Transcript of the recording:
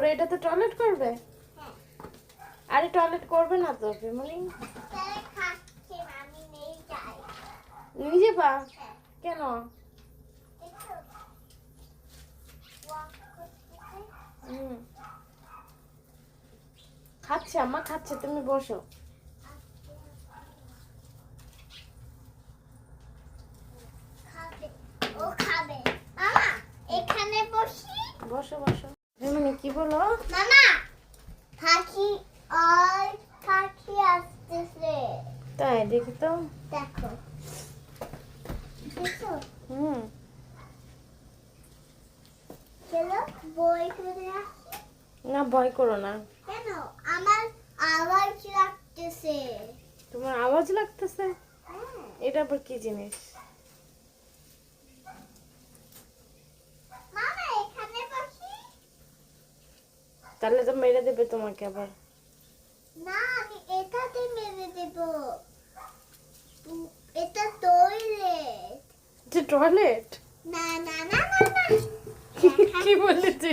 তারপরে এটাতে টয়লেট করবে? হ্যাঁ। আরে টয়লেট করবে না তো ফ্যামিলি। তাহলে খাচ্ছে না, আমি নেই যাই। নিজে পা হ্যাঁ। কেন? দেখো, walk করতেছে। হুম খাচ্ছে, আম্মা খাচ্ছে, তুমি বসো। খাবে, ও খাবে। মামা, এখানে বসি। বসো বসো। ফ্যামিলি কি বলো? মামা, পাখি আর পাখি আসতেছে। তাই দেখি তো। দেখো, দেখো, হুম চলো বই করে আসি। না ভয় করো না। কেন? আমার আওয়াজ লাগতেছে। তোমার আওয়াজ লাগতেছে? হ্যাঁ। এটা আবার কি জিনিস? মামা, এখানে বসি। তাহলে তো মেরে দেবে তোমাকে আবার। না, আমি এটাতে মেরে দেব। এটা টয়লেট। যে টয়লেট? না না না না না। কি বলেছে?